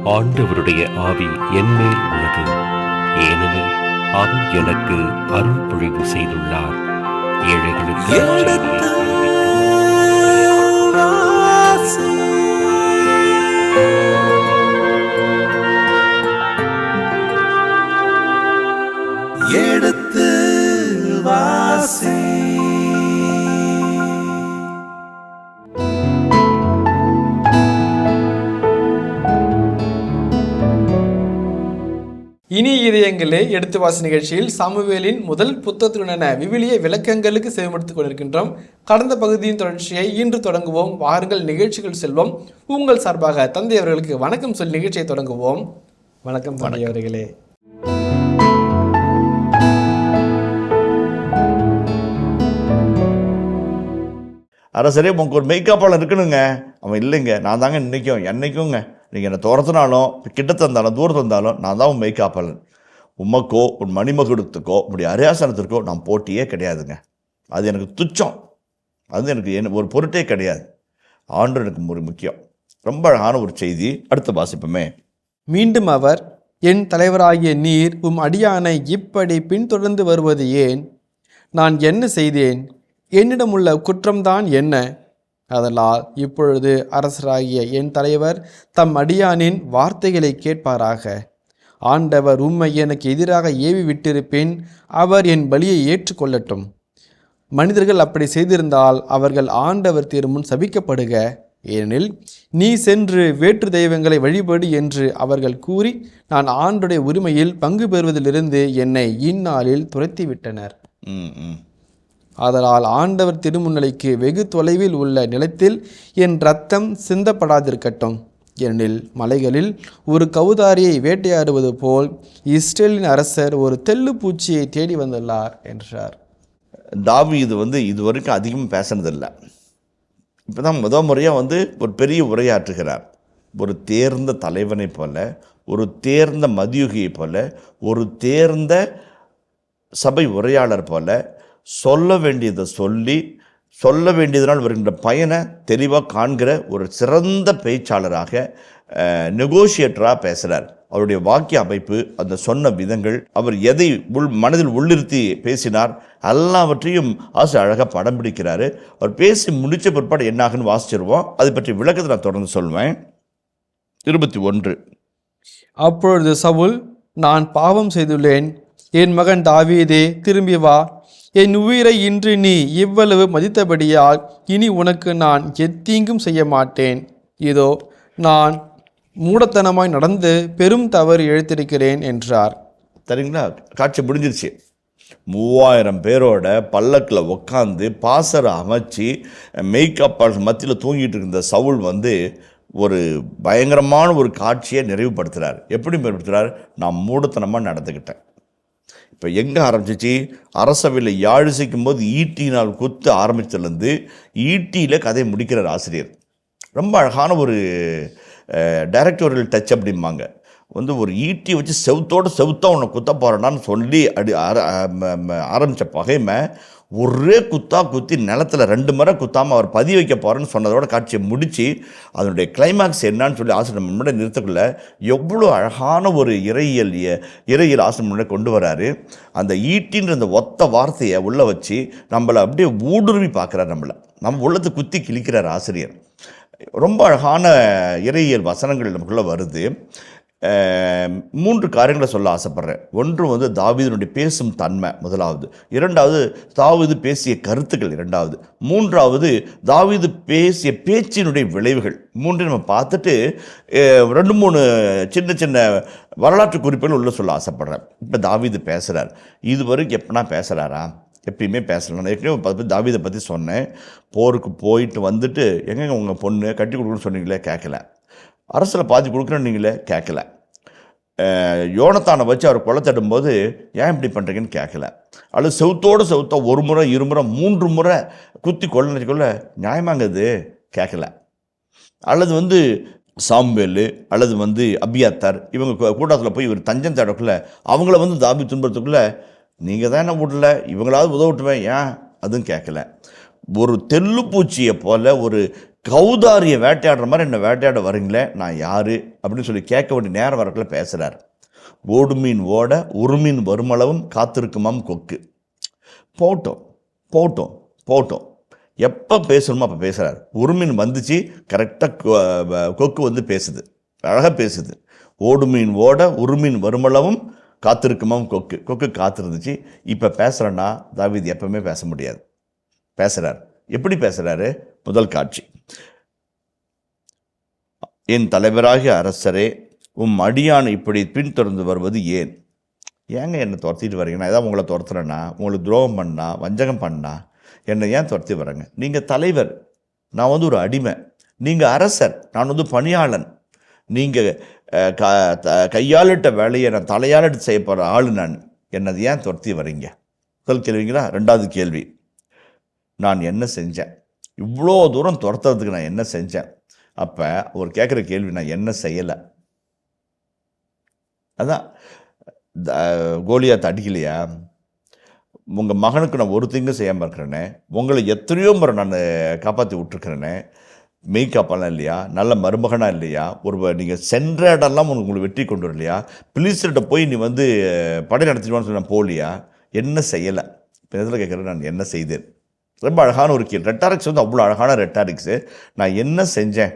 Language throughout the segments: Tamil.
ஆண்டவருடைய ஆவி என்மேல் உள்ளது, ஏனெனில் அவர் எனக்கு அருள் பொழிவு செய்துள்ளார். ஏழைகளுக்கு எடுத்து வாசி. இனி இதயங்களே எடுத்து வாசி நிகழ்ச்சியில் சாமுவேலின் முதல் புத்தகத்துடனான விவிலிய விளக்கங்களுக்கு செவிமடுத்துக் கொண்டிருக்கின்றோம். கடந்த பகுதியின் தொடர்ச்சியை இன்று தொடங்குவோம். வாருங்கள் நிகழ்ச்சிகள் செல்வோம். உங்கள் சார்பாக தந்தை அவர்களுக்கு வணக்கம் சொல்லி நிகழ்ச்சியை தொடங்குவோம். வணக்கம் தந்தை அவர்களே. அரசரே, உங்களுக்கு ஒரு மெய்காப்பாளன் இருக்கணுங்க. அவன் இல்லைங்க, நான் தாங்க என்னைக்குங்க நீங்கள் என்னை துரத்துனாலும் கிட்டத்து வந்தாலும் தூரத்து வந்தாலும் நான் தான் உன் மெய்காப்பாளன். உமக்கோ உன் மணிமகுடத்துக்கோ உங்களுடைய அரியாசனத்திற்கோ நான் போட்டியே கிடையாதுங்க. அது எனக்கு துச்சம், அது எனக்கு ஒரு பொருட்டே கிடையாது. ஆண்டு எனக்கு ஒரு முக்கியம். ரொம்ப அழகான ஒரு செய்தி. அடுத்த வாசிப்போமே. மீண்டும் அவர், என் தலைவராகிய நீர் உம் அடியானை இப்படி பின்தொடர்ந்து வருவது ஏன்? நான் என்ன செய்தேன்? என்னிடமுள்ள குற்றம்தான் என்ன? அதனால் இப்பொழுது அரசராகிய என் தலைவர் தம் அடியானின் வார்த்தைகளை கேட்பாராக. ஆண்டவர் உம்மை எனக்கு எதிராக ஏவி விட்டிருப்பேன், அவர் என் பலியை ஏற்றுக்கொள்ளட்டும். மனிதர்கள் அப்படி செய்திருந்தால் அவர்கள் ஆண்டவர் திருமுன் சபிக்கப்படுக. ஏனெனில் நீ சென்று வேற்று தெய்வங்களை வழிபடு என்று அவர்கள் கூறி நான் ஆண்டுடைய உரிமையில் பங்கு பெறுவதிலிருந்து என்னை இந்நாளில் துரத்திவிட்டனர். ஆதலால் ஆண்டவர் திருமுன்னிலைக்கு வெகு தொலைவில் உள்ள நிலத்தில் என் இரத்தம் சிந்தப்படாதிருக்கட்டும். ஏனெனில் மலைகளில் ஒரு கவுதாரியை வேட்டையாடுவது போல் இஸ்ரேலின் அரசர் ஒரு தெள்ளு பூச்சியை தேடி வந்துள்ளார் என்றார். தாவீது இதுவரைக்கும் அதிகமாக பேசினதில்லை. இப்போ தான் முதல் முறையாக ஒரு பெரிய உரையாற்றுகிறார். ஒரு தேர்ந்த தலைவனை போல, ஒரு தேர்ந்த மதியுகியை போல, ஒரு தேர்ந்த சபை உரையாளர் போல சொல்ல வேண்டியதை சொல்ல வேண்டியதனால் வருகின்ற பயனை தெளிவாக காண்கிற ஒரு சிறந்த பேச்சாளராக, நெகோஷியேட்டராக பேசுகிறார். அவருடைய வாக்கிய அமைப்பு, அந்த சொன்ன விதங்கள், அவர் எதை மனதில் உள்ளிருத்தி பேசினார், எல்லாவற்றையும் அழகாக படம் பிடிக்கிறாரு. அவர் பேசி முடித்த பிற்பாடு என்னாகுன்னு வாசிச்சிருவோம். அதை பற்றி விளக்கத்தை நான் தொடர்ந்து சொல்வேன். 21. அப்பொழுது சவுல், நான் பாவம் செய்துள்ளேன். என் மகன் தாவீதே, திரும்பி வா. என் உயிரை இன்று நீ இவ்வளவு மதித்தபடியால் இனி உனக்கு நான் எத்தீங்கும் செய்ய மாட்டேன். இதோ நான் மூடத்தனமாய் நடந்து பெரும் தவறு இழைத்திருக்கிறேன் என்றார். சரிங்களா? காட்சி முடிஞ்சிருச்சு. 3000 பேரோட பல்லக்கில் உட்காந்து பாசரை அமைச்சு மெய்காப்பாளர் மத்தியில் தூங்கிட்டு இருந்த சவுல் ஒரு பயங்கரமான ஒரு காட்சியை நிறைவுபடுத்துகிறார். எப்படி நிறைவுபடுத்துகிறார்? நான் மூடத்தனமாக நடந்துக்கிட்டேன். இப்போ எங்கே ஆரம்பிச்சிச்சு? அரசவையில் யாழிசைக்கும் போது ஈட்டினால் குத்து ஆரம்பித்ததுலேருந்து ஈட்டியில் கதையை முடிக்கிறார் ஆசிரியர். ரொம்ப அழகான ஒரு டைரக்டோரியல் டச் அப்படிம்பாங்க. ஒரு ஈட்டி வச்சு செவுத்தாக உன்னை குத்த போகிறேன்னான்னு சொல்லி ஆரம்பித்த பகைமை ஒரே குத்தி நிலத்தில் 2 முறை குத்தாமல் அவர் பதிய வைக்க போகிறேன்னு சொன்னதோட காட்சியை முடித்து அதனுடைய கிளைமேக்ஸ் என்னான்னு சொல்லி ஆசிரியர் முன்னாடி நிறுத்தக்குள்ள எவ்வளோ அழகான ஒரு இறையியல் ஆசிரியர் முன்னாடி கொண்டு வராரு. அந்த ஈட்டின்ற அந்த ஒத்த வார்த்தையை உள்ளே வச்சு நம்மளை அப்படியே ஊடுருவி பார்க்குறாரு. நம்ம உள்ளத்தை குத்தி கிழிக்கிறார் ஆசிரியர். ரொம்ப அழகான இறையியல் வசனங்கள் நமக்குள்ளே வருது. 3 காரியங்களை சொல்ல ஆசைப்பட்றேன். ஒன்று தாவீதினுடைய பேசும் தன்மை, முதலாவது. 2வது தாவீது பேசிய கருத்துக்கள், 2வது. 3வது தாவீது பேசிய பேச்சினுடைய விளைவுகள். 3 நம்ம பார்த்துட்டு 2-3 சின்ன வரலாற்று குறிப்புகள் உள்ள சொல்ல ஆசைப்பட்றேன். இப்போ தாவீது பேசுகிறார். இது வரைக்கும் எப்படின்னா பேசுகிறாரா? எப்பயுமே பேசலாம். நான் ஏற்கனவே தாவீதை பற்றி சொன்னேன். போருக்கு போயிட்டு வந்துட்டு எங்கெங்க உங்கள் பொண்ணு கட்டி கொடுக்குன்னு சொன்னீங்களே, கேட்கல. அரசில் பாதி கொடுக்குறேன்னு நீங்களே, கேட்கல. யோனத்தானை வச்சு அவர் கொலை தடும்போது ஏன் இப்படி பண்ணுறீங்கன்னு கேட்கல. அல்லது செவுத்தா 1 முறை 2 முறை 3 முறை குத்தி கொள்ள நியாயமாங்க இது, கேட்கல. அல்லது சாமுவேல் அல்லது அபியாத்தார் இவங்க கூட்டத்தில் போய் இவர் தஞ்சம் தேடக்குள்ள அவங்கள தாவீது துன்பத்துக்குள்ளே நீங்கள் தான் என்ன விடல, இவங்களாவது உதவிட்டுவேன், ஏன் அதுவும் கேட்கல. ஒரு தெல்லுப்பூச்சியை போல ஒரு கௌதாரியை வேட்டையாடுற மாதிரி என்னை வேட்டையாட வரீங்களே, நான் யார் அப்படின்னு சொல்லி கேட்க வேண்டிய நேரம் வரக்குள்ள பேசுகிறார். ஓடு மீன் ஓட உருமீன் வருமளவும் காத்திருக்குமாம் கொக்கு. போட்டோம் போட்டோம் போட்டோம், எப்போ பேசணுமோ அப்போ பேசுகிறார். உருமீன் வந்துச்சு, கரெக்டாக கொக்கு வந்து பேசுது, அழகாக பேசுது. ஓடு மீன் ஓட உருமீன் வருமளவும் காத்திருக்குமாம் கொக்கு. கொக்கு காத்திருந்துச்சு. இப்போ பேசுகிறேன்னா தாவீது எப்பவுமே பேச முடியாது. பேசுகிறார். எப்படி பேசுகிறாரு? முதல் காட்சி, என் தலைவராகிய அரசரே, அடியான் இப்படி பின்தொடர்ந்து வருவது ஏன்? ஏங்க என்னை துரத்திட்டு வரீங்க? நான் ஏதாவது உங்களை துரத்துறேன்னா, உங்களுக்கு துரோகம் பண்ணா, வஞ்சகம் பண்ணா என்னை ஏன் துரத்தி வரேங்க? நீங்கள் தலைவர், நான் வந்து ஒரு அடிமை. நீங்கள் அரசர், நான் வந்து பணியாளன். நீங்கள் கையாளிட்ட வேலையை நான் தலையாளிட்டு செய்ய போகிற ஆள் நான். என்னது ஏன் துரத்தி வரீங்க? முதல் கேள்விங்களா. ரெண்டாவது கேள்வி, நான் என்ன செஞ்சேன்? இவ்வளோ தூரம் துரத்துறதுக்கு நான் என்ன செஞ்சேன்? அப்போ ஒரு கேட்குற கேள்வி, நான் என்ன செய்யலை? அதான் கோலியாத் அடிக்கலையா? உங்கள் மகனுக்கு நான் ஒரு திங்கும் செய்யாமல் இருக்கிறேனே, உங்களை எத்தனையோ முறை நான் காப்பாற்றி விட்டுருக்கிறேனே, மெய்காப்பாலாம் இல்லையா? நல்ல மருமகனாக இல்லையா? ஒரு நீங்கள் சென்ற இடம்லாம் உங்களுக்கு வெற்றி கொண்டு வரலையா? பிலிஸ்தர்கிட்ட போய் நீ வந்து படை நடத்திடுவான்னு சொல்லி நான் போகலையா? என்ன செய்யலை? இப்போ எதில் கேட்குறேன், நான் என்ன செய்தேன்? ரொம்ப அழகான ஒரு கேள்வி. ரெட்டாரிக்ஸ் வந்து அவ்வளோ அழகான ரெட்டாரிக்ஸு. நான் என்ன செஞ்சேன்?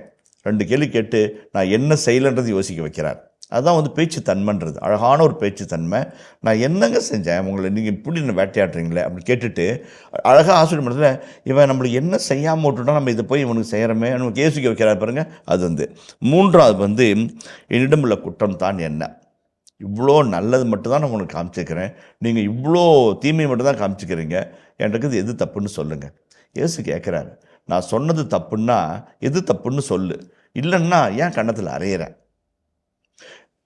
2 கேள்வி கேட்டு நான் என்ன செய்யலைன்றது யோசிக்க வைக்கிறார். அதுதான் வந்து பேச்சு தன்மைன்றது. அழகான ஒரு பேச்சு தன்மை. நான் என்னங்க செஞ்சேன் உங்களை, நீங்கள் இப்படி என்ன வேட்டையாடுறீங்களே அப்படின்னு கேட்டுட்டு அழகாக ஆசிரியர் மனசில் இவன் நம்மளுக்கு என்ன செய்யாமல் விட்டுட்டோம், நம்ம இதை போய் இவனுக்கு செய்கிறோமே நமக்கு யோசிக்க வைக்கிறார் பாருங்க. அது வந்து மூன்றாவது வந்து, என்னிடம் உள்ள குற்றம் தான் என்ன? இவ்வளோ நல்லது மட்டும்தான் நான் உங்களுக்கு காமிச்சிக்கிறேன், நீங்கள் இவ்வளோ தீமை மட்டும்தான் காமிச்சிக்கிறீங்க, எனக்கு இது எது தப்புன்னு சொல்லுங்கள். இயேசு கேட்குறாரு, நான் சொன்னது தப்புன்னா எது தப்புன்னு சொல்லு, இல்லைன்னா ஏன் கன்னத்தில் அரையிறேன்?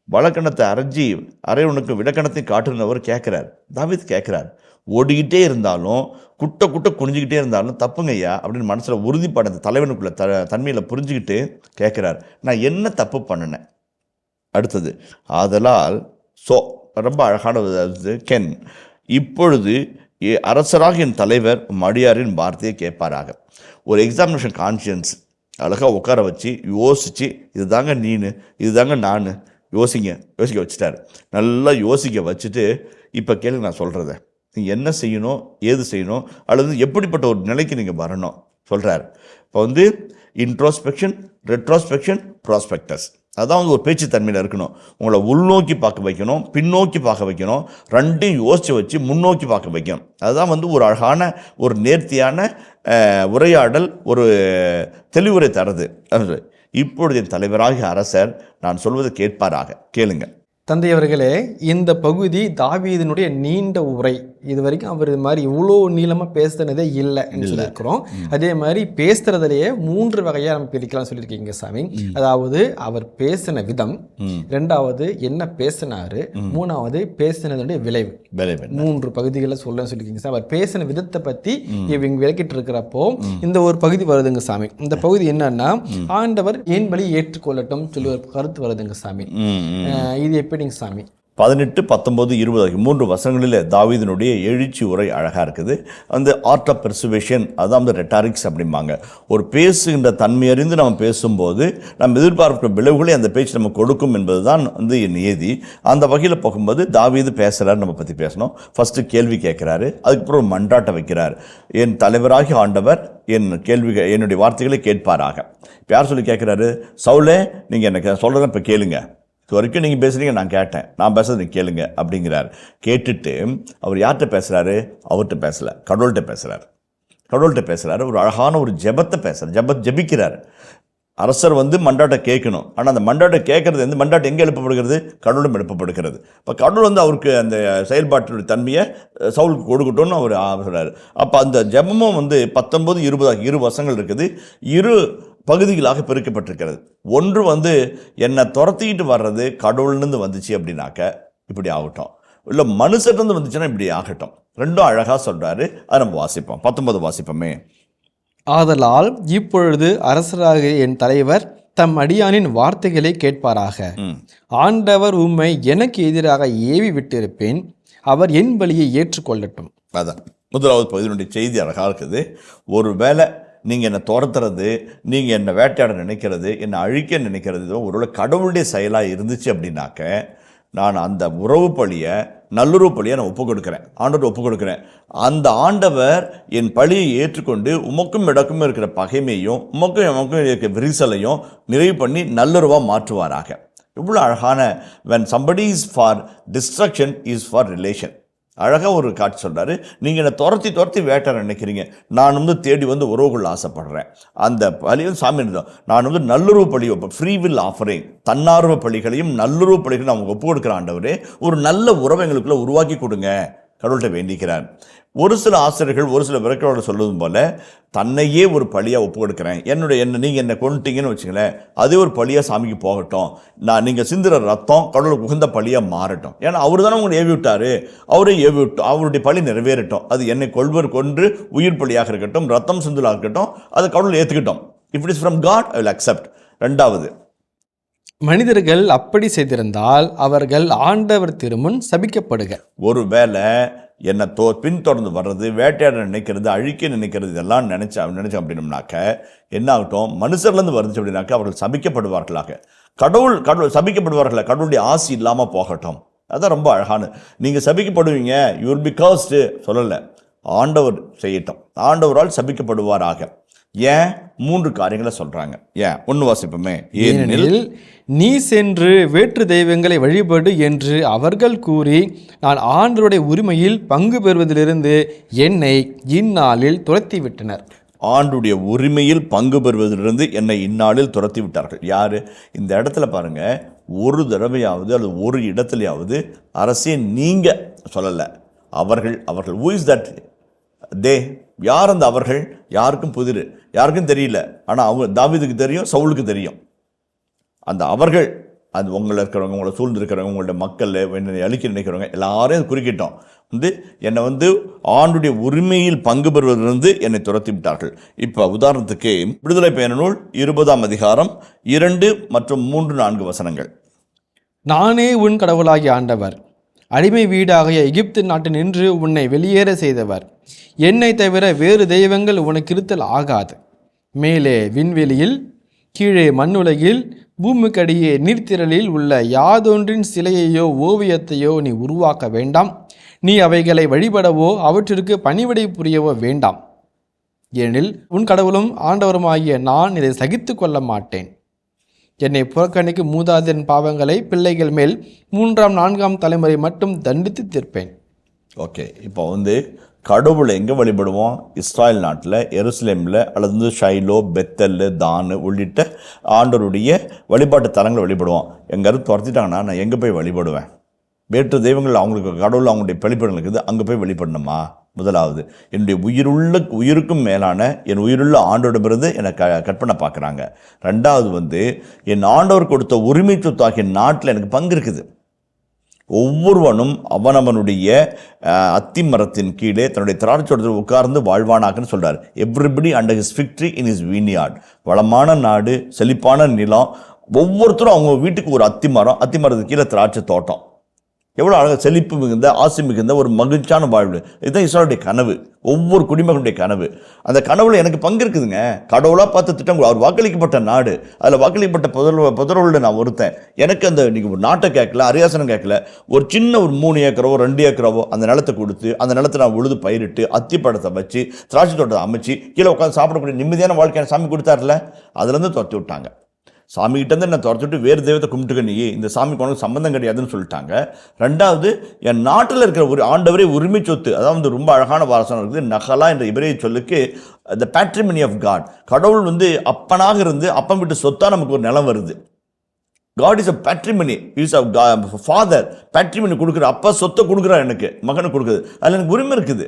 வழக்கணத்தை அரைஞ்சி அரைவனுக்கு விடக்கணத்தையும் காட்டுனவர் கேட்குறார். தாவீது கேட்குறார், ஓடிக்கிட்டே இருந்தாலும் குட்டை குனிஞ்சிக்கிட்டே இருந்தாலும் தப்புங்க ஐயா அப்படின்னு மனசில் உறுதிப்பாடு அந்த தலைவனுக்குள்ள தன்மையில் புரிஞ்சுக்கிட்டு கேட்குறார், நான் என்ன தப்பு பண்ணினேன்? அடுத்தது, ஆதலால் ரொம்ப அழகான கென், இப்பொழுது அரசராக என் தலைவர் அடியாரின் வார்த்தையை கேட்பாராக. ஒரு எக்ஸாமினேஷன் கான்ஷியன்ஸ் அழகாக உட்கார வச்சு யோசித்து, இதுதாங்க நீனு, இதுதாங்க நான், யோசிக்க வச்சுட்டார். நல்லா யோசிக்க வச்சுட்டு, இப்போ கேளுங்க நான் சொல்கிறத, நீங்கள் என்ன செய்யணும், ஏது செய்யணும், அல்லது எப்படிப்பட்ட ஒரு நிலைக்கு நீங்கள் வரணும் சொல்கிறார். இப்போ வந்து இன்ட்ரோஸ்பெக்ஷன், ரெட்ரோஸ்பெக்ஷன், ப்ராஸ்பெக்டஸ், அதான் வந்து ஒரு பேச்சு தன்மையில் இருக்கணும். உங்களை உள்நோக்கி பார்க்க வைக்கணும், பின்னோக்கி பார்க்க வைக்கணும், ரெண்டையும் யோசித்து வச்சு முன்னோக்கி பார்க்க வைக்கணும். அதுதான் வந்து ஒரு அழகான ஒரு நேர்த்தியான உரையாடல், ஒரு தெளிவுரை தருது. இப்பொழுது என் தலைவராகிய அரசர் நான் சொல்வதை கேட்பாராக. கேளுங்க. தந்தை அவர்களே, இந்த பகுதி தாவீதினுடைய நீண்ட உரை. இது வரைக்கும் அவர் இது மாதிரி இவ்வளோ நீளமாக பேசுனதே இல்லைன்னு சொல்லியிருக்கிறோம். அதே மாதிரி பேசுறதுலேயே 3 வகையாக நம்ம பிரிக்கலாம் சொல்லியிருக்கீங்க சாமி. அதாவது அவர் பேசின விதம், 2வது என்ன பேசினாரு, 3வது பேசினதுடைய விளைவு. 3 பகுதிகளில் சொல்லணும்னு சொல்லியிருக்கீங்க சார். அவர் பேசின விதத்தை பற்றி இவங்க விளக்கிட்டு இருக்கிறப்போ இந்த ஒரு பகுதி வருதுங்க சாமி. இந்த பகுதி என்னன்னா, ஆண்டவர் ஏன் பலி ஏற்றுக்கொள்ளட்டும் சொல்லி ஒரு கருத்து வருதுங்க சாமி. இது எப்படி சாமி? 18, 19, 20 3 வசனங்களில் தாவீதினுடைய எழுச்சி உரை அழகாக இருக்குது. அந்த ஆர்ட் ஆஃப் பெர்சுவேஷன், அதான் வந்து ரெட்டாரிக்ஸ் அப்படிம்பாங்க. ஒரு பேசுகின்ற தன்மை அறிந்து நம்ம பேசும்போது நம்ம எதிர்பார்க்கிற விளைவுகளை அந்த பேச்சு நம்ம கொடுக்கும் என்பது தான் வந்து என் நியதி. அந்த வகையில் போகும்போது தாவீது பேசுகிறார், நம்ம பற்றி பேசணும். ஃபஸ்ட்டு கேள்வி கேட்குறாரு, அதுக்கப்புறம் மன்றாட்ட வைக்கிறார். என் தலைவராகி ஆண்டவர் என்னுடைய வார்த்தைகளை கேட்பாராக. இப்போ யார் சொல்லி கேட்குறாரு? சவுலே, நீங்கள் எனக்கு சொல்கிறத இப்போ கேளுங்க, இது வரைக்கும் நீங்கள் பேசுகிறீங்க, நான் கேட்டேன், நான் பேசுறது நீங்கள் கேளுங்க அப்படிங்கிறார். கேட்டுட்டு அவர் யார்கிட்ட பேசுகிறாரு? அவர்கிட்ட பேசலை, கடவுள்கிட்ட பேசுகிறாரு. ஒரு அழகான ஒரு ஜெபத்தை பேசுகிறார், ஜெபிக்கிறார். அரசர் வந்து மண்டாட்டை கேட்கணும், ஆனால் அந்த மண்டாட்டை கேட்கறது வந்து மண்டாட்டை எங்கே எழுப்பப்படுகிறது? கடவுளும் எழுப்பப்படுகிறது. இப்போ கடவுள் வந்து அவருக்கு அந்த செயல்பாட்டினுடைய தன்மையை சவுலுக்கு கொடுக்கட்டும்னு அவர் சொல்கிறார். அப்போ அந்த ஜெபமும் வந்து 19, 20 2 வசனங்கள் இருக்குது, 2 பகுதிகளாக பிரிக்கப்பட்டிருக்கிறது. ஒன்று வந்து என்னை துரத்திக்கிட்டு வர்றது கடவுள்லேருந்து வந்துச்சு அப்படின்னாக்க இப்படி ஆகட்டும், இல்லை மனுஷர்லேருந்து வந்துச்சுன்னா இப்படி ஆகட்டும். ரெண்டும் அழகாக சொல்கிறாரு. அதை நம்ம வாசிப்போம். 19 வாசிப்போமே. ஆதலால் இப்பொழுது அரசராக என் தலைவர் தம் அடியானின் வார்த்தைகளை கேட்பாராக. ஆண்டவர் உம்மை எனக்கு எதிராக ஏவி விட்டிருப்பேன், அவர் என் பலியை ஏற்றுக்கொள்ளட்டும். அதான் முதலாவது பகுதியினுடைய செய்தி அழகாக இருக்குது. ஒரு வேளை நீங்கள் என்னை துரத்துறது, நீங்கள் என்னை வேட்டையாட நினைக்கிறது, என்னை அழிக்க நினைக்கிறது ஒருவேளை கடவுளுடைய செயலாக இருந்துச்சு அப்படின்னாக்க நான் அந்த உறவு பழியை, நல்லுறவு பழியை நான் ஒப்புக் கொடுக்குறேன், ஆண்டவர் ஒப்புக் கொடுக்குறேன். அந்த ஆண்டவர் என் பழியை ஏற்றுக்கொண்டு உமக்கும் இடக்கும் இருக்கிற பகைமையும் உமக்கும் இருக்கிற விரிசலையும் நிறைவு பண்ணி நல்லுறவாக மாற்றுவாராக. இவ்வளோ அழகான when somebody is for destruction is for relation. அழகாக ஒரு காட்சி சொல்கிறாரு. நீங்கள் என்னை துரத்தி வேட்டார நினைக்கிறீங்க, நான் தேடி உறவுகள் ஆசைப்படுறேன். அந்த பழியும் சாமி இருந்தோம், நான் நல்லுறவு பழி ஃப்ரீ வில் ஆஃபரிங், தன்னார்வ பழிகளையும் நல்லுறவு பழிகளையும் அவங்க ஒப்பு கொடுக்குற ஆண்டவரே ஒரு நல்ல உறவை எங்களுக்குள்ள உருவாக்கி கொடுங்க கடவுள்கிட்ட வேண்டிக்கிறார். ஒரு சில ஆசிரியர்கள் ஒரு சில விளக்கோட சொல்லுவதும் போல தன்னையே ஒரு பழியாக ஒப்பு கொடுக்குறேன், நீங்கள் என்னை கொண்டுட்டீங்கன்னு வச்சுங்களேன், அதே ஒரு பழியாக சாமிக்கு போகட்டும், நீங்கள் சிந்துற ரத்தம் கடவுளுக்கு உகந்த பழியாக மாறட்டும். ஏன்னா அவர் தானே உங்களை ஏவி விட்டார், அவரே ஏவி விட்டோம், அவருடைய பழி நிறைவேறட்டும். அது என்னை கொள்வர் கொன்று உயிர் பழியாக இருக்கட்டும், ரத்தம் சிந்துலாக இருக்கட்டும், அதை கடவுள் ஏற்றுக்கிட்டோம். If it is from God I will accept. ரெண்டாவது, மனிதர்கள் அப்படி செய்திருந்தால் அவர்கள் ஆண்டவர் திருமுன் சபிக்கப்படுக. ஒருவேளை என்னை பின்தொடர்ந்து வர்றது, வேட்டையாட நினைக்கிறது, அழிக்க நினைக்கிறது, இதெல்லாம் நினைச்சோம் அப்படின்னம்னாக்க என்ன ஆகட்டும், மனுஷர்லேருந்து வருது அப்படின்னாக்க அவர்கள் சபிக்கப்படுவார்களாக. கடவுள் சபிக்கப்படுவார்களா, கடவுளுடைய ஆசி இல்லாமல் போகட்டும். அதுதான் ரொம்ப அழகான. நீங்கள் சபிக்கப்படுவீங்க, யூ வில் பி கர்ஸ்டு சொல்லலை, ஆண்டவர் செய்யட்டும், ஆண்டவரால் சபிக்கப்படுவாராக. ஏன்? 3 காரியங்களை சொல்றாங்க. ஏன்? 1 வாசிப்போமே. ஏனெனில் நீ சென்று வேற்று தெய்வங்களை வழிபடு என்று அவர்கள் கூறி நான் ஆண்டவருடைய உரிமையில் பங்கு பெறுவதிலிருந்து என்னை இந்நாளில் துரத்தி விட்டனர். ஆண்டுடைய உரிமையில் பங்கு பெறுவதிலிருந்து என்னை இந்நாளில் துரத்தி விட்டார்கள். யாரு? இந்த இடத்துல பாருங்க, ஒரு தடவையாவது அல்லது ஒரு இடத்துலையாவது அரசே நீங்க சொல்லலை, அவர்கள். who is that they? யார் அந்த அவர்கள்? யாருக்கும் புதிர், யாருக்கும் தெரியல. ஆனால் அவங்க தாவீதுக்கு தெரியும், சவுலுக்கு தெரியும். அந்த அவர்கள் அது உங்களை இருக்கிறவங்க, உங்களை சூழ்ந்து இருக்கிறவங்க, உங்களுடைய மக்கள், என்னை அழிக்க நினைக்கிறவங்க எல்லாரையும் குறுக்கிட்டோம். என்னை ஆண்டுடைய உரிமையில் பங்கு பெறுவதிலிருந்து என்னை துரத்தி விட்டார்கள். இப்போ உதாரணத்துக்கு விடுதலை பயண நூல் 20ஆம் அதிகாரம் 2 மற்றும் 3, 4 வசனங்கள். நானே உன் கடவுளாகிய ஆண்டவர், அடிமை வீடாகிய எகிப்து நாட்டில் நின்று உன்னை வெளியேற செய்தவர். என்னை தவிர வேறு தெய்வங்கள் உனக்கு இருத்தல் ஆகாது. மேலே விண்வெளியில், கீழே மண்ணுலகில், பூமிக்கடியே நீர்த்திரளில் உள்ள யாதொன்றின் சிலையையோ ஓவியத்தையோ நீ உருவாக்க வேண்டாம். நீ அவைகளை வழிபடவோ அவற்றிற்கு பணிவிடை புரியவோ வேண்டாம். ஏனெனில் உன் கடவுளும் ஆண்டவருமாகிய நான் இதை சகித்து கொள்ள மாட்டேன். என்னை புறக்கணிக்கும் மூதாதையரின் பாவங்களை பிள்ளைகள் மேல் 3ஆம் 4ஆம் தலைமுறை மட்டும் தண்டித்து தீர்ப்பேன். ஓகே, இப்போ கடவுளை எங்கே வழிபடுவோம்? இஸ்ராயல் நாட்டில், எருசலேமில், அல்லது ஷைலோ, பெத்தல், தான் உள்ளிட்ட ஆண்டவருடைய வழிபாட்டு தலங்களை வழிபடுவோம். எங்கேயாவது துரத்திட்டாங்கன்னா நான் எங்கே போய் வழிபடுவேன்? வேற்று தெய்வங்கள் அவங்களுக்கு கடவுள் அவங்களுடைய வழிபடல் இருக்குது, அங்கே போய் வழிபடணுமா? முதலாவது, என்னுடைய உயிருக்கும் மேலான என் உயிருள்ள ஆண்டோடமிருந்து என்னை கற்பனை பார்க்குறாங்க. ரெண்டாவது, என் ஆண்டவர் கொடுத்த உரிமை சொத்தாகிய நாட்டில் எனக்கு பங்கு இருக்குது. ஒவ்வொருவனும் அவனவனுடைய அத்தி மரத்தின் கீழே தன்னுடைய திராட்சைத்தோட்டத்தில் உட்கார்ந்து வாழ்வானாக்குன்னு சொல்கிறார். Everybody under his fig tree in his vineyard. வளமான நாடு, செழிப்பான நிலம், ஒவ்வொருத்தரும் அவங்க வீட்டுக்கு ஒரு அத்தி மரத்துக்கு கீழே திராட்சை தோட்டம். எவ்வளோ அழகாக செழிப்பு மிகுந்த, ஆசை மிகுந்த ஒரு மகிழ்ச்சியான வாழ்வு. இதுதான் இஸ்ராயலுடைய கனவு, ஒவ்வொரு குடிமகனுடைய கனவு. அந்த கனவுல எனக்கு பங்கு இருக்குதுங்க. கடவுளாக பார்த்து திட்டம், அவர் வாக்களிக்கப்பட்ட நாடு, அதில் வாக்களிக்கப்பட்ட புதரோடு நான் ஒருத்தன். எனக்கு அந்த நீங்கள் நாட்டை கேட்கல, அரியாசனம் கேட்கல, ஒரு சின்ன ஒரு 3 ஏக்கரோ 2 ஏக்கரவோ அந்த நிலத்தை கொடுத்து, அந்த நிலத்தை நான் உழுது பயிரிட்டு, அத்திப்பழத்தை வச்சு, திராட்சை தோட்டத்தை அமைச்சு, கீழே உட்காந்து சாப்பிடக்கூடிய நிம்மதியான வாழ்க்கையான சாமி கொடுத்தாருல, அதுலேருந்து துரத்தி விட்டாங்க. சாமிகிட்டேருந்து என்னை துரத்துட்டு வேறு தெய்வத்தை கும்பிட்டுக்க, நீ இந்த சாமிக்கு உனக்கு சம்பந்தம் கிடையாதுன்னு சொல்லிட்டாங்க. ரெண்டாவது, என் நாட்டில் இருக்கிற ஒரு ஆண்டவரே உரிமை சொத்து, அதாவது ரொம்ப அழகான வாசனம் இருக்குது, நகலா என்ற இபிரேய சொல்லுக்கு த பேட்ரிமனி ஆஃப் காட். கடவுள் அப்பனாக இருந்து அப்பன் விட்டு சொத்தாக நமக்கு ஒரு நிலம் வருது. God is a patrimony, is a father. Patrimony கொடுக்குற, அப்பா சொத்தை கொடுக்குறார் எனக்கு, மகனுக்கு கொடுக்குது, அதில் எனக்கு உரிமை இருக்குது.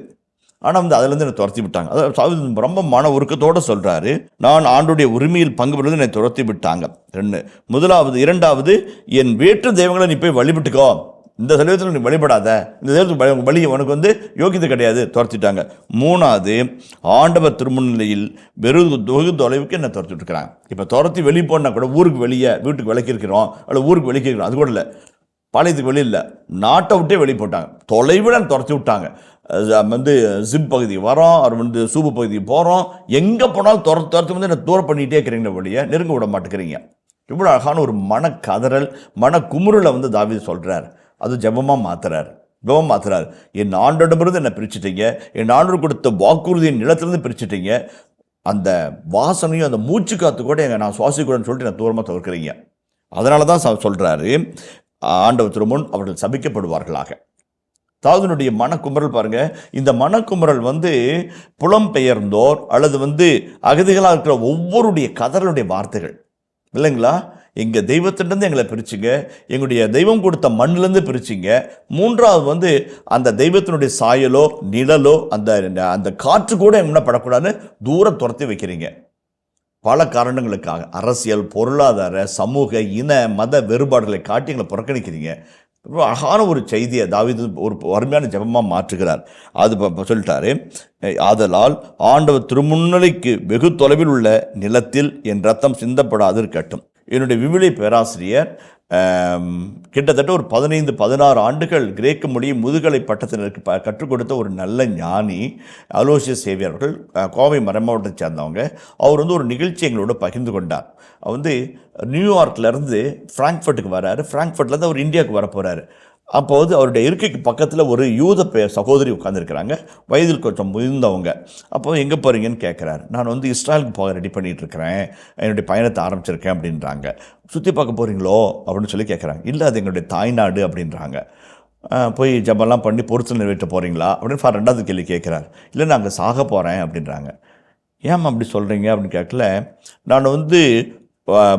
ஆனால் அதுலேருந்து என்னை துரத்தி விட்டாங்க. அதாவது ரொம்ப மன உருக்கத்தோடு சொல்கிறாரு, நான் ஆண்டுடைய உரிமையில் பங்கு பெறுவது என்னை துரத்தி விட்டாங்க. இரண்டாவது, என் வேற்று தெய்வங்களை நீ போய் வழிபட்டுக்கோ, இந்த தெய்வத்தில் நீ வழிபடாத, இந்த தெய்வத்துக்கு வழி உனக்கு யோகியதை கிடையாது, துரத்திட்டாங்க. மூணாவது, ஆண்டவர் திருமுன்னிலையில் வெகு தொலைவுக்கு என்னை துரத்தி விட்டுருக்கிறாங்க. இப்போ துரத்தி வெளியே போனால் கூட ஊருக்கு வெளியே, வீட்டுக்கு விளக்கிருக்கிறோம், அல்ல ஊருக்கு வெளிக்கிறோம், அது கூட இல்லை, பாளையத்துக்கு வெளியே இல்லை, நாட்டை விட்டே வெளியே போட்டாங்க, தொலைவில் துரத்தி விட்டாங்க. வந்து ஜிப் பகுதிக்கு வரோம், அவர் வந்து சூப்பு பகுதிக்கு போகிறோம், எங்கே போனாலும் துரத்து வந்து என்ன தூரம் பண்ணிகிட்டே இருக்கிறீங்க வழியை நெருங்க விட மாட்டேங்கிறீங்க. இவ்வளோ அழகான ஒரு மனக்கதறல் மனக்குமுறலை வந்து தாவீது சொல்கிறார். அது ஜெபமாக மாத்துறார். என் ஆண்டோடமிருந்து என்னை பிரிச்சுட்டீங்க, என் ஆண்டோடு கொடுத்த வாக்குறுதியின் நிலத்திலிருந்து பிரிச்சுட்டீங்க, அந்த வாசனையும் அந்த மூச்சு காத்து கூட நான் சுவாசிக்கூடன்னு சொல்லிட்டு நான் தூரமாக தவிர்க்கிறீங்க. அதனால தான் சொல்கிறாரு, ஆண்டவர் திருமுன் அவர்கள் சபிக்கப்படுவார்களாக. தாவீதுனுடைய மனக்குமுறல் பாருங்க. இந்த மனக்குமுறல் வந்து புலம்பெயர்ந்தோர் அல்லது வந்து அகதிகளாக இருக்கிற ஒவ்வொருடைய கதறலுடைய வார்த்தைகள் இல்லைங்களா? எங்கள் தெய்வத்திலிருந்து எங்களை பிரிச்சுங்க, எங்களுடைய தெய்வம் கொடுத்த மண்ணிலேருந்து பிரிச்சிங்க. மூன்றாவது வந்து அந்த தெய்வத்தினுடைய சாயலோ நிழலோ அந்த காற்று கூட என்ன படக்கூடாதுன்னு தூரம் துரத்தி வைக்கிறீங்க. பல காரணங்களுக்காக அரசியல், பொருளாதார, சமூக, இன, மத வேறுபாடுகளை காட்டி எங்களை புறக்கணிக்கிறீங்க. அழகான ஒரு செய்தியை தாவீது ஒரு அருமையான ஜெபமாக மாற்றுகிறார். அது சொல்லிட்டாரு, ஆதலால் ஆண்டவர் திருமுன்னிலைக்கு வெகு தொலைவில் உள்ள நிலத்தில் என் ரத்தம் சிந்தப்படாது இருக்கட்டும். என்னுடைய விவிலிய பேராசிரியர் கிட்டத்தட்ட ஒரு 15-16 ஆண்டுகள் கிரேக்க மொழியை முதுகலை பட்டத்தினருக்கு கற்றுக் கொடுத்த ஒரு நல்ல ஞானி அலோசியஸ் சேவியர் அவர்கள், கோவை மறைமாவட்டத்தை சேர்ந்தவங்க. அவர் வந்து ஒரு நிகழ்ச்சி எங்களோட பகிர்ந்து கொண்டார். அவர் வந்து நியூயார்க்லேருந்து ஃப்ராங்க்ஃபர்ட்டுக்கு வர்றாரு, ஃப்ராங்க்ஃபர்ட்லேருந்து அவர் இந்தியாவுக்கு வர போகிறாரு. அப்போ வந்து அவருடைய இருக்கைக்கு பக்கத்தில் ஒரு யூத சகோதரி உட்காந்துருக்கிறாங்க, வயதில் கொஞ்சம் முதிர்ந்தவங்க. அப்போ எங்கே போகிறீங்கன்னு கேட்குறாரு. நான் வந்து இஸ்ராயலுக்கு போக ரெடி பண்ணிகிட்டு இருக்கிறேன், என்னுடைய பயணத்தை ஆரம்பிச்சிருக்கேன் அப்படின்றாங்க. சுற்றி பார்க்க போகிறீங்களோ அப்படின்னு சொல்லி கேட்குறாங்க. இல்லை, அது எங்களுடைய தாய்நாடு அப்படின்றாங்க. போய் ஜபெல்லாம் பண்ணி பொறுத்து நிறைவேற்ற போகிறீங்களா அப்படின்னு ரெண்டாவது கேள்வி கேட்குறாரு. இல்லை, நான் அங்கே சாக போகிறேன் அப்படின்றாங்க. ஏன் அப்படி சொல்கிறீங்க அப்படின்னு கேட்கல, நான் வந்து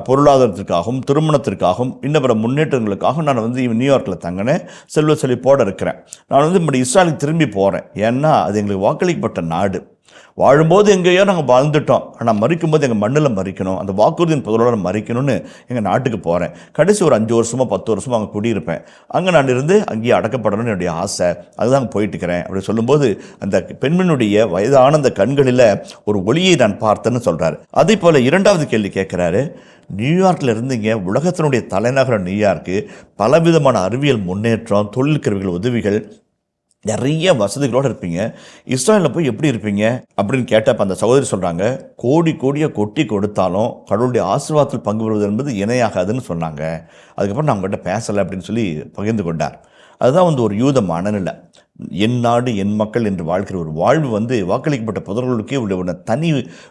பொருளாதாரத்திற்காகவும் திருமணத்திற்காகவும் இன்னும் பிற முன்னேற்றங்களுக்காகவும் நான் வந்து நியூயார்க்கில் தங்கினேன், செல்வ செழிப்போடு இருக்கிறேன். நான் வந்து இப்படி இஸ்ராயலுக்கு திரும்பி போகிறேன். ஏன்னா அது எங்களுக்கு வாக்களிக்கப்பட்ட நாடு. வாழும்போது எங்கேயோ நாங்கள் வாழ்ந்துட்டோம், ஆனால் மறிக்கும்போது எங்கள் மண்ணில் மறிக்கணும், அந்த வாக்குறுதியின் பொருளோட மறிக்கணும்னு எங்கள் நாட்டுக்கு போகிறேன். கடைசி ஒரு 5 வருஷமோ 10 வருஷமோ அங்கே குடியிருப்பேன். அங்கே நான் இருந்து அங்கேயே அடக்கப்படணும்னு என்னுடைய ஆசை. அதுதான் அங்கே போயிட்டுருக்கிறேன் அப்படி சொல்லும்போது அந்த பெண்மணியுடைய வயதான அந்த கண்களில் ஒரு ஒளியை நான் பார்த்தேன்னு சொல்கிறாரு. அதே போல் இரண்டாவது கேள்வி கேட்குறாரு. நியூயார்க்கில் இருந்தீங்க, உலகத்தினுடைய தலைநகரம் நியூயார்க்கு, பலவிதமான அறிவியல் முன்னேற்றம், தொழில் கருவிகள் உதவிகள், நிறைய வசதிகளோடு இருப்பீங்க. இஸ்ராயலில் போய் எப்படி இருப்பீங்க அப்படின்னு கேட்டப்போ அந்த சகோதரி சொல்கிறாங்க, கோடியாக கொட்டி கொடுத்தாலும் கடவுளுடைய ஆசீர்வாதத்தில் பங்கு பெறுவது என்பது இணையாகாதுன்னு சொன்னாங்க. அதுக்கப்புறம் நான் அவங்ககிட்ட பேசலை அப்படின்னு சொல்லி பகிர்ந்து கொண்டார். அதுதான் வந்து ஒரு யூத மனநிலை. என் நாடு என் மக்கள் என்று வாழ்க்கிற ஒரு வாழ்வு வந்து வாக்களிக்கப்பட்ட புதர்களுக்கே உள்ள தனி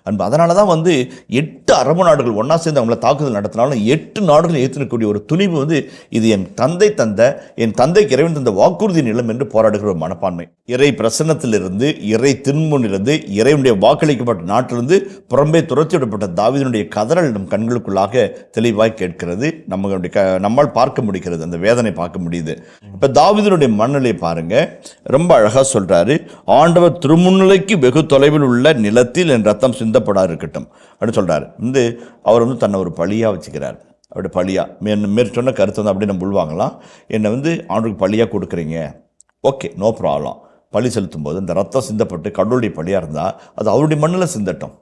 அன்பு. அதனால தான் வந்து 8 அரபு நாடுகள் ஒன்றா சேர்ந்து அவங்கள தாக்குதல் நடத்தினாலும் 8 நாடுகள் ஏற்றுக்கக்கூடிய ஒரு துணிவு வந்து இது என் தந்தைக்கு இறைவன் தந்த வாக்குறுதி நிலம் என்று போராடுகிற ஒரு மனப்பான்மை. இறை பிரசன்னத்திலிருந்து, இறை திருமுனிலிருந்து, இறைவனுடைய வாக்களிக்கப்பட்ட நாட்டிலிருந்து புறம்பே துரத்தி விடப்பட்ட தாவீதினுடைய கதறல் நம் கண்களுக்குள்ளாக தெளிவாய் கேட்கிறது. நம்மால் பார்க்க முடிகிறது, அந்த வேதனை பார்க்க முடியுது. இப்போ தாவீதினுடைய மனநிலை பாருங்க, ரொம்ப அழகாக சொல்கிறாரு. ஆண்டவர் திருமுன்னிலைக்கு வெகு தொலைவில் உள்ள நிலத்தில் என் ரத்தம் சிந்தப்படாது இருக்கட்டும் அப்படின்னு சொல்கிறாரு. வந்து அவர் வந்து தன்னை ஒரு பழியாக வச்சுக்கிறார். அப்படி பழியாக மேற் சொன்ன கருத்து வந்து அப்படி நம்ம உள்வாங்கலாம். என்னை வந்து ஆண்டுக்கு பழியாக கொடுக்குறீங்க, ஓகே, நோ ப்ராப்ளம். பழி செலுத்தும் போது இந்த ரத்தம் சிந்தப்பட்டு கடவுளுடைய பழியாக இருந்தால் அது அவருடைய மண்ணில் சிந்தட்டும்,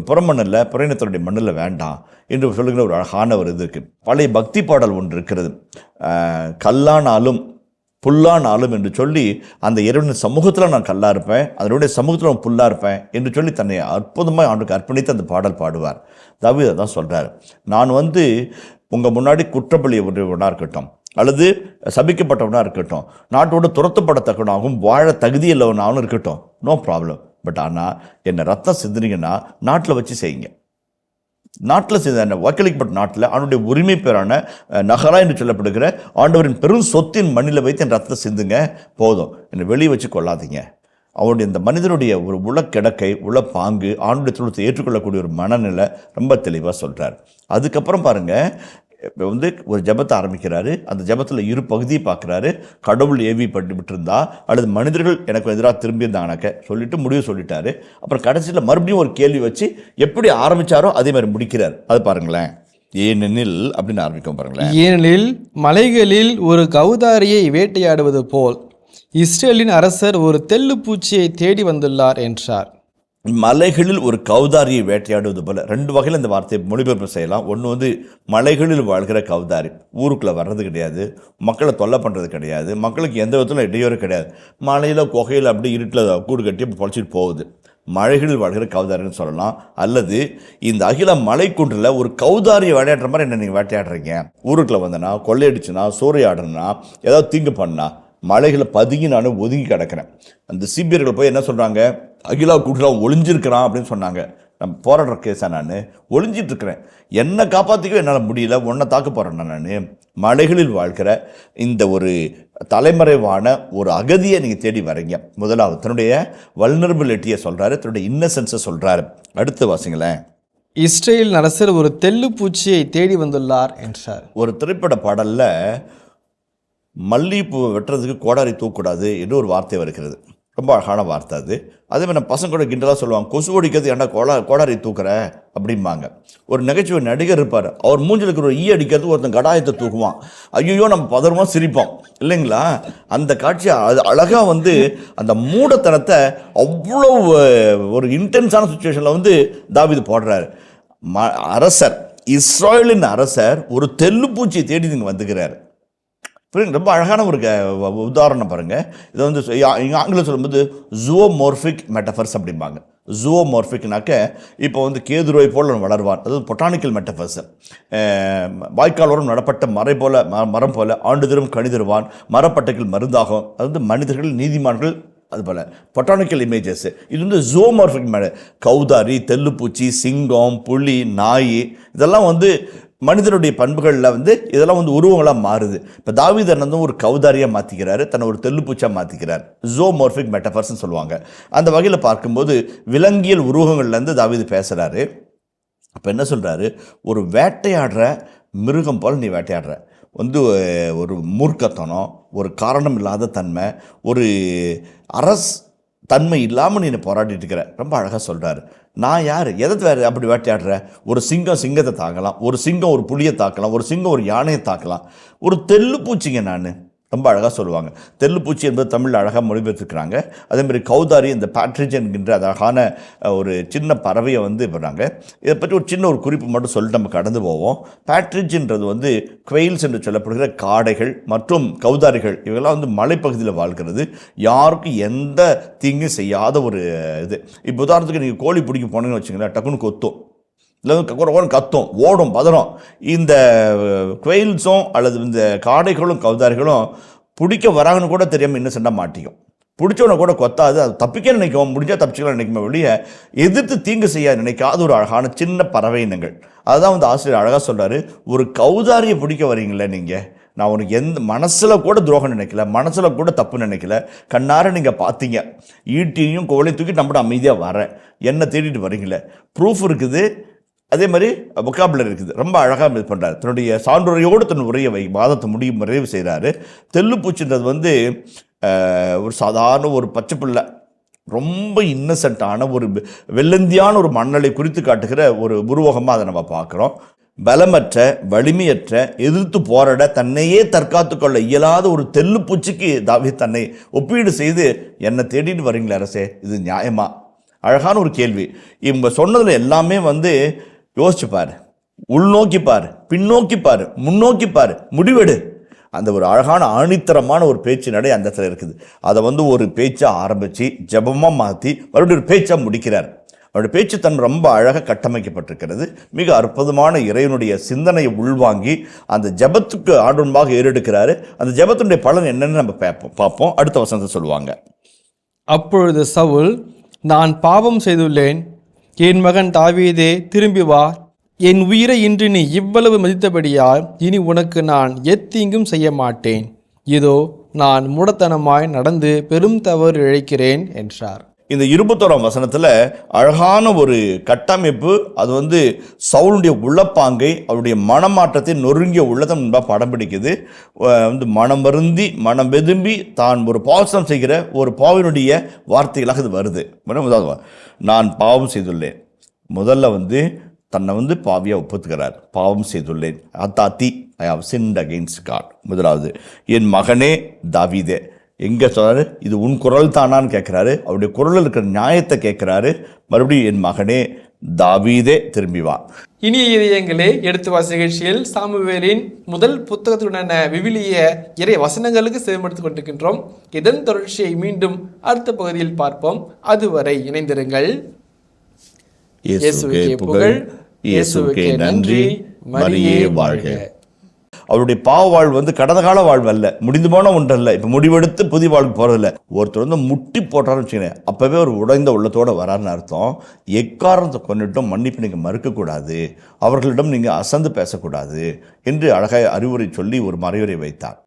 புறமண்ணில் புறையினத்தருடைய மண்ணில் வேண்டாம் என்று சொல்லுகிற ஒரு அழகான ஒரு இது இருக்குது. பழைய பக்தி பாடல் ஒன்று இருக்கிறது, கல்லானாலும் புல்லானாலும் என்று சொல்லி அந்த இறைவனின் சமூகத்தில் நான் கல்லாக இருப்பேன், அதனுடைய சமூகத்தில் நான் புல்லாக இருப்பேன் என்று சொல்லி தன்னை அற்புதமாக ஆண்டுக்கு அர்ப்பணித்து அந்த பாடல் பாடுவார். தாவீது தான் சொல்கிறார், நான் வந்து உங்கள் முன்னாடி குற்றப்பழி ஒன்றா இருக்கட்டும் அல்லது சபிக்கப்பட்டவனாக இருக்கட்டும், நாட்டோடு துரத்தப்படத்தக்கவனாகவும் வாழ தகுதியில்லவனாகவும் இருக்கட்டும், நோ ப்ராப்ளம். பட் ஆனால் என்னை ரத்தம் சிந்தினீங்கன்னா நாட்டில் வச்சு செய்யுங்க. நாட்டில் செய்த வாக்களிக்கப்பட்ட நாட்டில் அவனுடைய உரிமை பேரான நகரா என்று சொல்லப்படுகிற ஆண்டவரின் பெரும் சொத்தின் மண்ணில் வைத்து என் ரத்தத்தை சிந்துங்க, போதும், என்னை வெளியே வச்சு கொள்ளாதீங்க. அவனுடைய இந்த மனிதனுடைய ஒரு உளக்கிடக்கை, உளப்பாங்கு, ஆண்டுடைய தொழிலத்தை ஏற்றுக்கொள்ளக்கூடிய ஒரு மனநிலை ரொம்ப தெளிவாக சொல்கிறார். அதுக்கப்புறம் பாருங்கள், வந்து ஒரு ஜபத்தை ஆரம்பிக்கிறாரு. அந்த ஜபத்தில் 2 பகுதியை பார்க்குறாரு. கடவுள் ஏவி பட்டு விட்டுருந்தா அல்லது மனிதர்கள் எனக்கு எதிராக திரும்பி இருந்தாங்கனாக்க சொல்லிட்டு முடிவு சொல்லிட்டாரு. அப்புறம் கடைசியில் மறுபடியும் ஒரு கேள்வி வச்சு எப்படி ஆரம்பித்தாரோ அதே மாதிரி முடிக்கிறார். அது பாருங்களேன், ஏனெனில் அப்படின்னு ஆரம்பிக்கும் பாருங்களேன். ஏனெனில் மலைகளில் ஒரு கௌதாரியை வேட்டையாடுவது போல் இஸ்ரேலின் அரசர் ஒரு தெல்லு பூச்சியை தேடி வந்துள்ளார் என்றார். மலைகளில் ஒரு கௌதாரியை வேட்டையாடுவது போல. 2 வகையில் இந்த வார்த்தையை மொழிபெயர்ப்பு செய்யலாம். ஒன்று வந்து மலைகளில் வாழ்கிற கௌதாரி, ஊருக்குள்ளே வர்றது கிடையாது, மக்களை தொல்லை பண்ணுறது கிடையாது, மக்களுக்கு எந்த விதத்தில் இடையூறு கிடையாது, மலையில் குகையில் அப்படி இருட்டில் கூடு கட்டி அப்படி பொழைச்சிட்டு போகுது. மலைகளில் வாழ்கிற கௌதாரின்னு சொல்லலாம். அல்லது இந்த அகில மலைக்குன்றில் ஒரு கௌதாரியை வேட்டையாடுற மாதிரி என்ன நீங்கள் வேட்டையாடுறீங்க, ஊருக்குள்ளே வந்தனா, கொள்ளையடிச்சுனா, சூறையாடுனா, ஏதாவது தீங்கு பண்ணா, மலைகளை பதுங்கி நான் ஒதுங்கி கிடக்கிறேன். அந்த சீபியர்கள் போய் என்ன சொல்கிறாங்க, அகிலா கூட்டில் ஒளிஞ்சிருக்கிறான் அப்படின்னு சொன்னாங்க. நம்ம போராடுற கேஸாக நான் ஒளிஞ்சிட்டு இருக்கிறேன், என்னை காப்பாற்றிக்கவே என்னால் முடியல, உன்னை தாக்க போகிறேன் நான். மலைகளில் வாழ்கிற இந்த ஒரு தலைமறைவான ஒரு அகதியை நீங்கள் தேடி வரீங்க. முதலாவது தன்னுடைய வல்னரபிலிட்டியை சொல்கிறாரு, தன்னுடைய இன்னசென்ஸை சொல்கிறாரு. அடுத்து வாசிங்களேன். இஸ்ரேல் அரசர் ஒரு தெல்லு பூச்சியை தேடி வந்துள்ளார் என்றார். ஒரு திரைப்பட பாடலில் மல்லிகைப்பூ வெட்டுறதுக்கு கோடாரி தூக்கக்கூடாது என்று ஒரு வார்த்தை வருகிறது. ரொம்ப அழகான வார்த்தை அது. அதே மாதிரி நம்ம பசங்க கூட கிண்டலாக சொல்லுவாங்க, கொசு அடிக்கிறது ஏன்டா கோடாரி தூக்குற அப்படிம்பாங்க. ஒரு நகைச்சுவை நடிகர் இருப்பார், அவர் மூஞ்சில் இருக்கிற ஈ அடிக்கிறது ஒருத்தன் கடாயத்தை தூக்குவான், ஐயோ நம்ம பதறமா சிரிப்போம் இல்லைங்களா. அந்த காட்சி அது அழகாக வந்து அந்த மூடத்தனத்தை அவ்வளோ ஒரு இன்டென்ஸான சுச்சுவேஷனில் வந்து தாவீது போடுறாரு. அரசர், இஸ்ராயலின் அரசர் ஒரு தெல்லுப்பூச்சியை தேடி நீங்கள் வந்துக்கிறார். ரொம்ப அழகான ஒரு உதாரணம் பாருங்கள். இதை வந்து ஆங்கிலம் சொல்லும்போது ஜூவோமோர்ஃபிக் மெட்டஃபர்ஸ் அப்படிம்பாங்க. ஜூவோமோர்ஃபிக்னாக்க இப்போ வந்து கேதுருவை போல் வளர்வான், அதாவது பொட்டானிக்கல் மெட்டஃபர்ஸ். வாய்க்காலோரம் நடப்பட்ட மரம் போல ஆண்டுதரும் கணிதருவான், மரப்பட்டைகள் மருந்தாகும், அதாவது மனிதர்கள் நீதிமான்கள், அதுபோல் பொட்டானிக்கல் இமேஜஸ். இது வந்து ஜூவோமோர்ஃபிக் கௌதாரி, தெல்லுப்பூச்சி, சிங்கம், புலி, நாய், இதெல்லாம் வந்து மனிதனுடைய பண்புகளில் வந்து இதெல்லாம் வந்து உருவங்களாக மாறுது. இப்போ தாவீது வந்து ஒரு கௌதாரியாக மாற்றிக்கிறாரு, தன்னை ஒரு தெல்லுப்பூச்சியாக மாற்றிக்கிறார். ஜூவோமோர்ஃபிக் மெட்டஃபர்ஸ்ன்னு சொல்லுவாங்க. அந்த வகையில் பார்க்கும்போது விலங்கியல் உருவங்கள்லேருந்து தாவீது பேசுகிறாரு. அப்போ என்ன சொல்கிறாரு, ஒரு வேட்டையாடுற மிருகம் போல் நீ வேட்டையாடுற, வந்து ஒரு மூர்க்கத்தனம், ஒரு காரணம் இல்லாத தன்மை, ஒரு தன்மை இல்லாமல் நீ போராடிட்டு இருக்கிற. ரொம்ப அழகாக சொல்கிறாரு. நான் யார், எதை வேறு அப்படி வேட்டையாடுற? ஒரு சிங்கம் சிங்கத்தை தாக்கலாம், ஒரு சிங்கம் ஒரு புலியை தாக்கலாம், ஒரு சிங்கம் ஒரு யானையை தாக்கலாம், ஒரு தெல்லுப்பூச்சிங்க நான். ரொம்ப அழகாக சொல்லுவாங்க. தெல்லுப்பூச்சி என்பது தமிழில் அழகாக மொழிபெயர்த்துக்கிறாங்க. அதேமாதிரி கௌதாரி, இந்த பேட்ரிஜ் என்கின்ற அழகான ஒரு சின்ன பறவையை வந்து பண்ணுறாங்க. இதை பற்றி ஒரு சின்ன ஒரு குறிப்பு மட்டும் சொல்லிட்டு நம்ம கடந்து போவோம். பேட்ரிஜ்ன்றது வந்து குவெயில்ஸ் என்று சொல்லப்படுகிற காடைகள் மற்றும் கௌதாரிகள், இவங்கெல்லாம் வந்து மலைப்பகுதியில் வாழ்கிறது, யாருக்கும் எந்த தீங்கும் செய்யாத ஒரு இது. இப்போ உதாரணத்துக்கு நீங்கள் கோழி பிடிக்க போனீங்கன்னு வச்சுங்களேன், டக்குன்னு கொத்தும், இல்லை கத்தும், ஓடும், பதறும். இந்த குவெயில்ஸும் அல்லது இந்த காடைகளும் கௌதாரிகளும் பிடிக்க வராங்கன்னு கூட தெரியாமல் இன்னசெண்டாக மாட்டிக்கும். பிடிச்சவனை கூட கொத்தாது, அது தப்பிக்க நினைக்கும், முடிஞ்சால் தப்பிச்சுக்கலாம் நினைக்குமே வெளியே எதிர்த்து தீங்கு செய்ய நினைக்காத ஒரு அழகான சின்ன பறவை இனங்கள். அதுதான் வந்து ஆசிரியர் அழகாக சொல்கிறாரு, ஒரு கௌதாரியை பிடிக்க வரீங்களே நீங்கள், நான் உனக்கு எந்த மனசில் கூட துரோகம் நினைக்கல, மனசில் கூட தப்பு நினைக்கல, கண்ணார நீங்கள் பார்த்தீங்க, ஈட்டியும் கோலையும் தூக்கி நம்மளோட அமைதியாக வரேன், என்னை தேடிட்டு வரீங்களே, ப்ரூஃப் இருக்குது, அதே மாதிரி வொக்காபுலரி இருக்குது. ரொம்ப அழகாக இது பண்ணுறாரு. தன்னுடைய சான்றுரையோடு தன் உரையை வாதத்தை நிறைவு செய்கிறாரு. தெல்லுப்பூச்சின்றது வந்து ஒரு சாதாரண ஒரு பச்சை பிள்ளை, ரொம்ப இன்னசென்ட்டான ஒரு வெள்ளந்தியான ஒரு மண்ணலை குறித்து காட்டுகிற ஒரு உருவகமாக அதை நம்ம பார்க்குறோம். பலமற்ற, வலிமையற்ற, எதிர்த்து போராட தன்னையே தற்காத்து கொள்ள இயலாத ஒரு தெல்லுப்பூச்சிக்கு தாவீது தன்னை ஒப்பீடு செய்து என்னை தேடிட்டு வரீங்களே அரசே, இது நியாயமா? அழகான ஒரு கேள்வி. இவங்க சொன்னதில் எல்லாமே வந்து யோசிச்சுப்பார், உள்நோக்கிப்பார், பின்னோக்கிப்பார், முன்னோக்கிப்பார், முடிவெடு. அந்த ஒரு அழகான ஆணித்தரமான ஒரு பேச்சு நடை அந்த இடத்துல இருக்குது. அதை வந்து ஒரு பேச்சாக ஆரம்பித்து ஜபமாக மாற்றி மறுபடியும் ஒரு பேச்சாக முடிக்கிறார். அவருடைய பேச்சு தன் ரொம்ப அழகாக கட்டமைக்கப்பட்டிருக்கிறது. மிக அற்புதமான இறைவனுடைய சிந்தனையை உள்வாங்கி அந்த ஜபத்துக்கு ஆர்வமாக ஏறெடுக்கிறாரு. அந்த ஜபத்தினுடைய பலன் என்னன்னு நம்ம பார்ப்போம். அடுத்த வசனத்தை சொல்லுவாங்க. அப்பொழுது சவுல், நான் பாவம் செய்துள்ளேன், என் மகன் தாவீதே திரும்பி வா, என் உயிரை இன்று நீ இவ்வளவு மதித்தபடியால் இனி உனக்கு நான் எத்தீங்கும் செய்ய மாட்டேன், இதோ நான் மூடத்தனமாய் நடந்து பெரும் தவறு இழைக்கிறேன் என்றார். இந்த 21ஆம் வசனத்தில் அழகான ஒரு கட்டமைப்பு. அது வந்து சவுலுடைய உள்ளப்பாங்கை, அவருடைய மனமாற்றத்தை, நொறுங்கிய உள்ளதம் படம் பிடிக்குது. வந்து மனம் வருந்தி மனம் வெதும்பி தான் ஒரு பாவம் செய்கிற ஒரு பாவினுடைய வார்த்தைகளாக இது வருது. நான் பாவம் செய்துள்ளேன். முதல்ல வந்து தன்னை வந்து பாவியாக ஒப்புத்துக்கிறார். பாவம் செய்துள்ளேன், அத்தாத்தி, I have sinned against God. முதலாவது, என் மகனே தாவீதே, எங்கே சொல்கிறாரு, இது உன் குரல் தானான்னு கேட்குறாரு. அவருடைய குரலில் இருக்கிற நியாயத்தை கேட்குறாரு. மறுபடியும் என் மகனே தாவீதே திரும்பி வா. இனிய இதயங்களே, எடுத்து வாசி நிகழ்ச்சியில் சாமுவேலின் முதல் புத்தகத்துடனான விவிலிய இறை வசனங்களுக்கு செவிமடுத்துக் கொண்டிருக்கின்றோம். இதன் தொடர்ச்சியை மீண்டும் அடுத்த பகுதியில் பார்ப்போம். அதுவரை இணைந்திருங்கள். இயேசுவுக்கே புகழ், இயேசுவுக்கே நன்றி, மரியே வாழ்க. அவருடைய பாவ வாழ்வு கடந்த கால வாழ்வு அல்ல, முடிந்து போன ஒன்றல்ல. இப்போ முடிவெடுத்து புதிய வாழ்வுக்கு போகிறதில்ல. ஒருத்தர் முட்டி போட்டாருன்னு வச்சுக்கோங்க, அப்போவே ஒரு உடைந்த உள்ளத்தோடு வராருன்னு அர்த்தம். எக்காரணத்தை கொண்டுட்டும் மன்னிப்பு நீங்கள் மறுக்கக்கூடாது, அவர்களிடம் நீங்கள் அசந்து பேசக்கூடாது என்று அழகாய் அறிவுரை சொல்லி ஒரு மறைவுரை வைத்தார்.